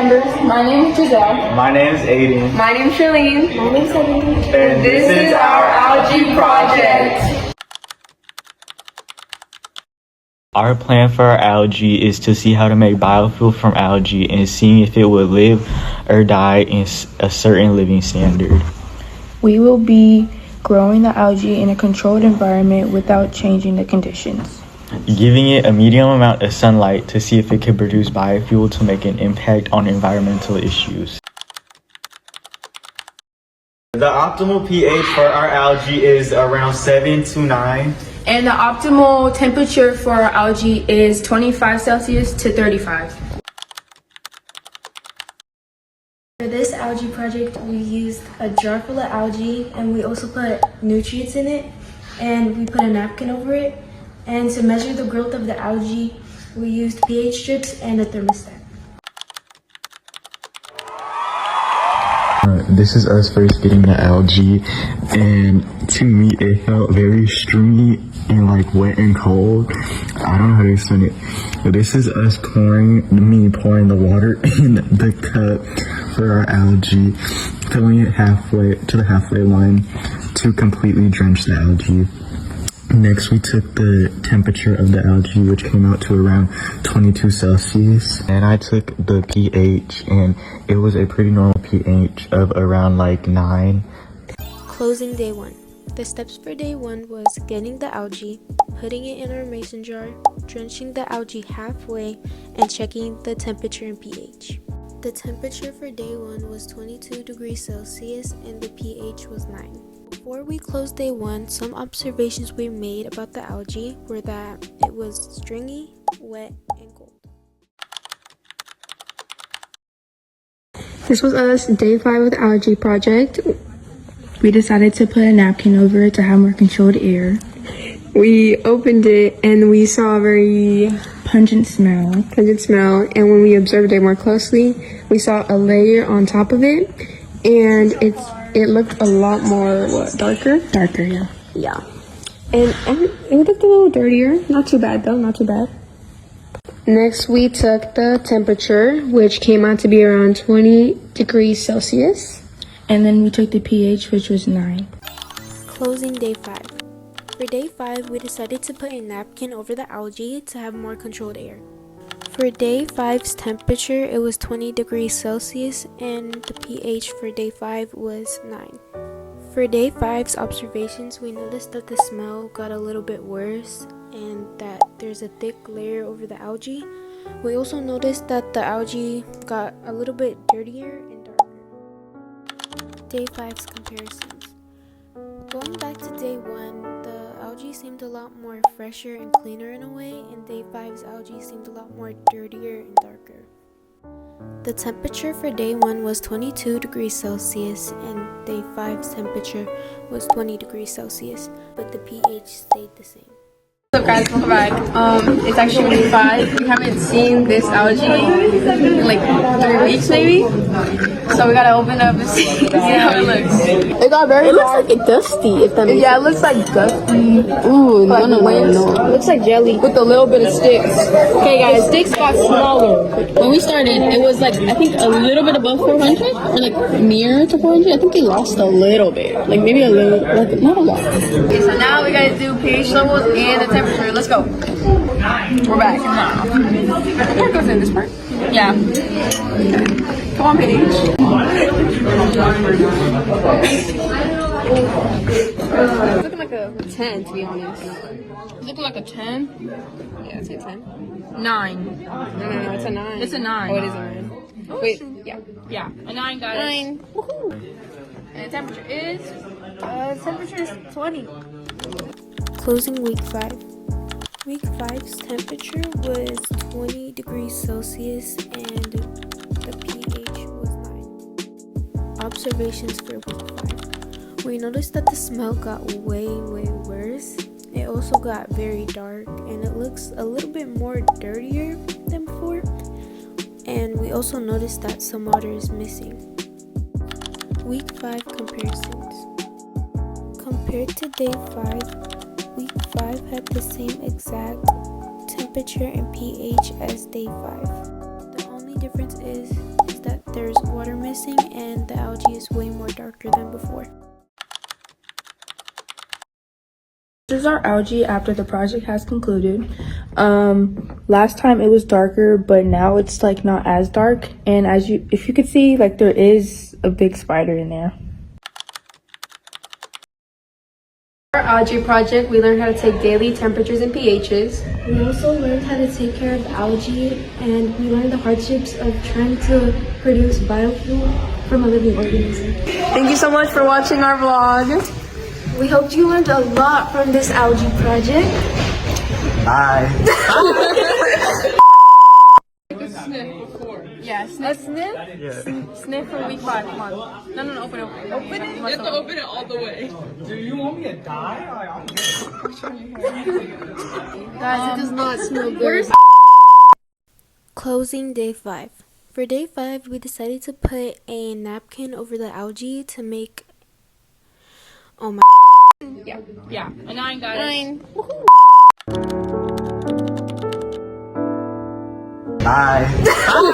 members. My name is Giselle. My name is Aiden. My name is Charlene. My name is Ebony. And This is our algae project. Our plan for our algae is to see how to make biofuel from algae and seeing if it would live or die in a certain living standard. We will be growing the algae in a controlled environment without changing the conditions. Giving it a medium amount of sunlight to see if it can produce biofuel to make an impact on environmental issues. The optimal pH for our algae is around 7 to 9. And the optimal temperature for our algae is 25 Celsius to 35. For this algae project, we used a jar full of algae and we also put nutrients in it and we put a napkin over it. And to measure the growth of the algae, we used pH strips and a thermostat. This is us first getting the algae, and to me it felt very stringy and like wet and cold. I don't know how to explain it, but this is us pouring the water in the cup for our algae, filling it halfway to the halfway line to completely drench the algae. Next, we took the temperature of the algae, which came out to around 22 Celsius. And I took the pH, and it was a pretty normal pH of around like 9. Closing day 1. The steps for day 1 was getting the algae, putting it in our mason jar, drenching the algae halfway, and checking the temperature and pH. The temperature for day 1 was 22 degrees Celsius and the pH was 9. Before we closed day 1, some observations we made about the algae were that it was stringy, wet, and cold. This was us, day 5 of the algae project. We decided to put a napkin over it to have more controlled air. We opened it and we saw a very Pungent smell. and when we observed it more closely, we saw a layer on top of it, and it looked a lot more darker. Darker, yeah. Yeah, and it looked a little dirtier. Not too bad though, not too bad. Next, we took the temperature, which came out to be around 20 degrees Celsius. And then we took the pH, which was 9. Closing day 5. For day 5, we decided to put a napkin over the algae to have more controlled air. For day 5's temperature, it was 20 degrees Celsius and the pH for day 5 was 9. For day 5's observations, we noticed that the smell got a little bit worse and that there's a thick layer over the algae. We also noticed that the algae got a little bit dirtier and darker. Day 5's comparisons. Going back to day 1, the algae seemed a lot more fresher and cleaner in a way, and day 5's algae seemed a lot more dirtier and darker. The temperature for day 1 was 22 degrees Celsius and day 5's temperature was 20 degrees Celsius, but the pH stayed the same. What's up, guys? Welcome back. It's actually week 5. We haven't seen this algae in like 3 weeks maybe. So we gotta open up and see how it looks. It got very dark and dusty. If that makes Yeah, it looks like dusty. Ooh, Like no. It looks like jelly with a little bit of sticks. Okay, guys, sticks got smaller. When we started, it was like I think a little bit above 400 or like near to 400. I think they lost a little bit, like maybe a little, like not a lot. Okay, so now we gotta do pH levels and the temperature. Let's go. We're back. What goes in this part? Yeah. Okay. Come on, pH. It's looking like a 10, to be honest. It's looking like a 10. Yeah, it's a 10. 9. No, it's a 9. It's a 9. Oh, it is a 9. Oh, wait, yeah, a 9, guys. 9. Woohoo! And the temperature is 20. Closing week 5. Week 5's temperature was 20 degrees Celsius and the pH was 9. Observations for week 5. We noticed that the smell got way worse. It also got very dark and it looks a little bit more dirtier than before. And we also noticed that some water is missing. Week 5 comparisons. Compared to day 5, Week 5 had the same exact temperature and pH as day 5. The only difference is that there's water missing and the algae is way more darker than before. This is our algae after the project has concluded. Last time it was darker, but now it's like not as dark. And if you could see, like there is a big spider in there. Our algae project, we learned how to take daily temperatures and pHs. We also learned how to take care of algae, and we learned the hardships of trying to produce biofuel from a living organism. Thank you so much for watching our vlog. We hope you learned a lot from this algae project. Bye. Yeah, sniff. Sniff? Yeah. Sniff for week 5. Come on. No, open it. Open it? You have to open it all the way. Do you want me to die? Guys, it does not smell good. Closing day 5. For day 5, we decided to put a napkin over the algae to make... Oh my... Yeah. A 9, guys. 9. Bye.